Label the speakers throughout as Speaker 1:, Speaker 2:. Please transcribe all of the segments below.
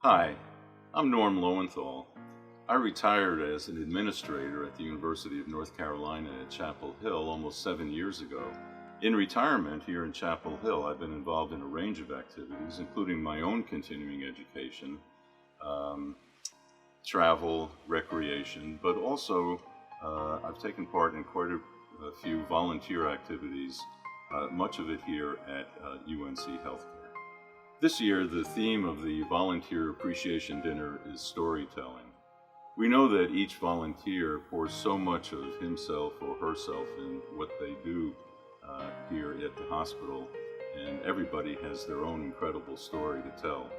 Speaker 1: Hi, I'm Norm Lowenthal. I retired as an administrator at the University of North Carolina at Chapel Hill almost 7 years ago. In retirement here in Chapel Hill, I've been involved in a range of activities, including my own continuing education, um, travel, recreation, but also I've taken part in quite a few volunteer activities, much of it here at UNC Healthcare. This year, the theme of the Volunteer Appreciation Dinner is storytelling. We know that each volunteer pours so much of himself or herself in what they do here at the hospital, and everybody has their own incredible story to tell.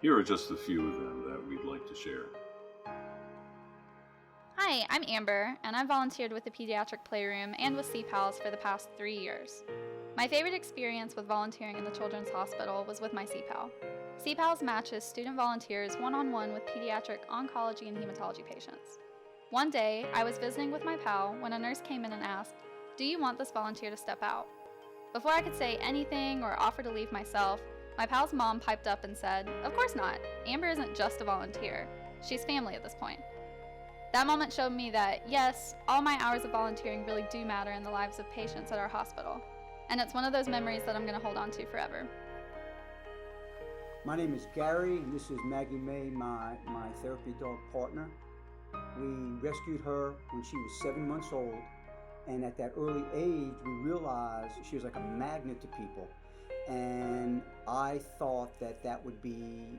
Speaker 1: Here are just a few of them that we'd like to share.
Speaker 2: Hi, I'm Amber, and I've volunteered with the Pediatric Playroom and with CPALS for the past 3 years. My favorite experience with volunteering in the Children's Hospital was with my CPAL. CPALS matches student volunteers one-on-one with pediatric oncology and hematology patients. One day, I was visiting with my pal when a nurse came in and asked, "Do you want this volunteer to step out?" Before I could say anything or offer to leave myself, my pal's mom piped up and said, "Of course not. Amber isn't just a volunteer. She's family at this point." That moment showed me that, yes, all my hours of volunteering really do matter in the lives of patients at our hospital. And it's one of those memories that I'm going to hold on to forever.
Speaker 3: My name is Gary, and this is Maggie May, my therapy dog partner. We rescued her when she was 7 months old, and at that early age, we realized she was like a magnet to people. And I thought that would be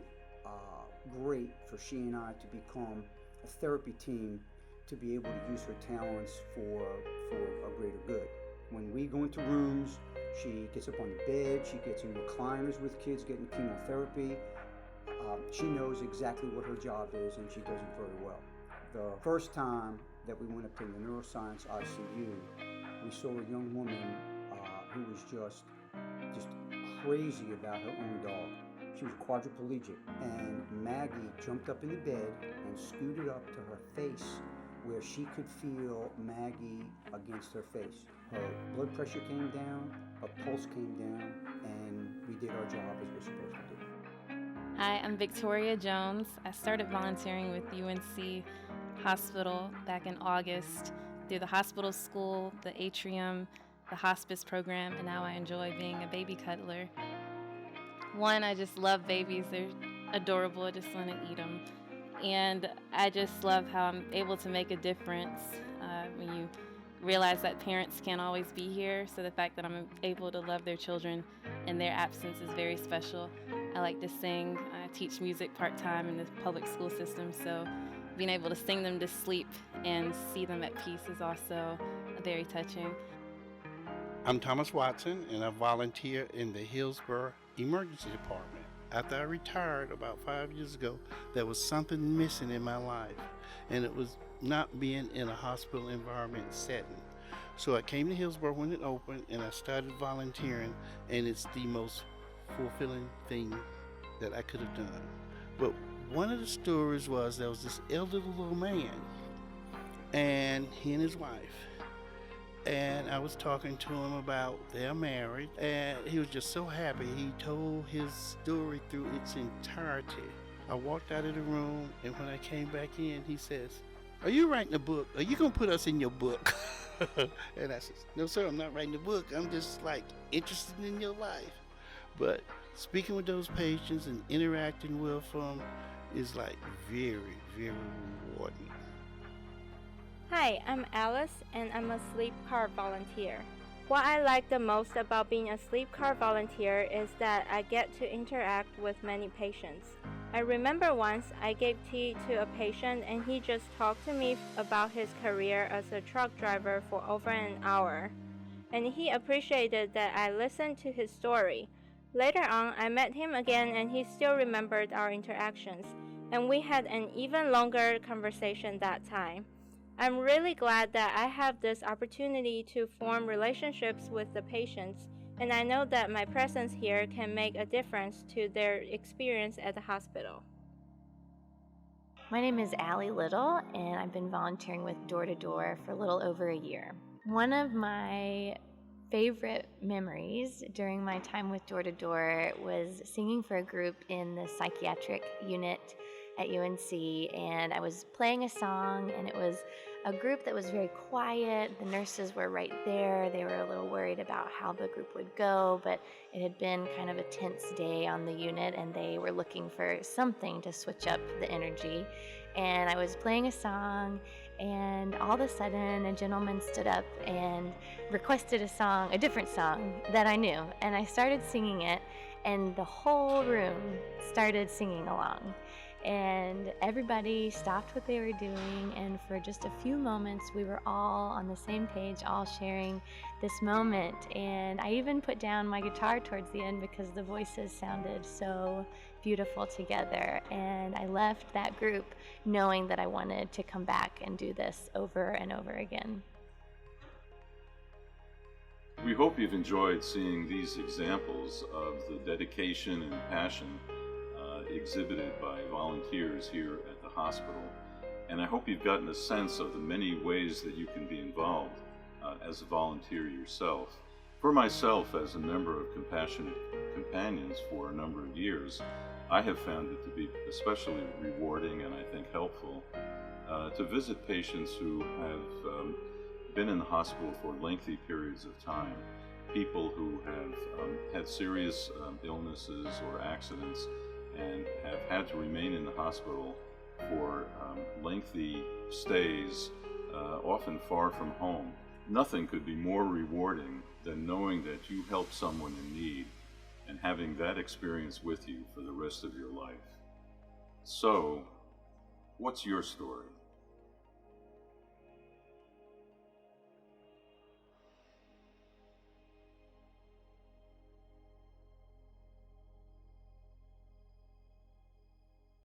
Speaker 3: great for she and I to become a therapy team to be able to use her talents for a greater good. When we go into rooms, she gets up on the bed, she gets in recliners with kids getting chemotherapy. She knows exactly what her job is, and she does it very well. The first time that we went up to the neuroscience ICU, we saw a young woman who was just crazy about her own dog. She was quadriplegic, and Maggie jumped up in the bed and scooted up to her face where she could feel Maggie against her face. Her blood pressure came down, her pulse came down, and we did our job as we're supposed to do.
Speaker 4: Hi, I'm Victoria Jones. I started volunteering with UNC Hospital back in August through the hospital school, the atrium, the hospice program, and now I enjoy being a baby cuddler. One, I just love babies. They're adorable. I just want to eat them. And I just love how I'm able to make a difference when you realize that parents can't always be here. So the fact that I'm able to love their children in their absence is very special. I like to sing. I teach music part-time in the public school system. So being able to sing them to sleep and see them at peace is also very touching.
Speaker 5: I'm Thomas Watson, and I volunteer in the Hillsborough Emergency Department. After I retired about 5 years ago, there was something missing in my life, and it was not being in a hospital environment setting. So I came to Hillsborough when it opened, and I started volunteering, and it's the most fulfilling thing that I could have done. But one of the stories was there was this elderly little man, and he and his wife. And I was talking to him about they're married, and he was just so happy. He told his story through its entirety. I walked out of the room, and when I came back in, he says, "Are you writing a book? Are you gonna put us in your book?" And I said, "No, sir, I'm not writing a book. I'm just interested in your life." But speaking with those patients and interacting with them is very, very rewarding.
Speaker 6: Hi, I'm Alice, and I'm a sleep car volunteer. What I like the most about being a sleep car volunteer is that I get to interact with many patients. I remember once I gave tea to a patient and he just talked to me about his career as a truck driver for over an hour. And he appreciated that I listened to his story. Later on, I met him again and he still remembered our interactions, and we had an even longer conversation that time. I'm really glad that I have this opportunity to form relationships with the patients, and I know that my presence here can make a difference to their experience at the hospital.
Speaker 7: My name is Allie Little, and I've been volunteering with Door to Door for a little over a year. One of my favorite memories during my time with Door to Door was singing for a group in the psychiatric unit at UNC, and I was playing a song, and it was a group that was very quiet. The nurses were right there. They were a little worried about how the group would go, but it had been kind of a tense day on the unit, and they were looking for something to switch up the energy. And I was playing a song, and all of a sudden a gentleman stood up and requested a different song that I knew. And I started singing it, and the whole room started singing along. And everybody stopped what they were doing, and for just a few moments we were all on the same page, all sharing this moment. And I even put down my guitar towards the end because the voices sounded so beautiful together. And I left that group knowing that I wanted to come back and do this over and over again.
Speaker 1: We hope you've enjoyed seeing these examples of the dedication and passion exhibited by volunteers here at the hospital. And I hope you've gotten a sense of the many ways that you can be involved as a volunteer yourself. For myself, as a member of Compassionate Companions for a number of years, I have found it to be especially rewarding and I think helpful to visit patients who have been in the hospital for lengthy periods of time, people who have had serious illnesses or accidents and have had to remain in the hospital for lengthy stays, often far from home. Nothing could be more rewarding than knowing that you helped someone in need and having that experience with you for the rest of your life. So, what's your story?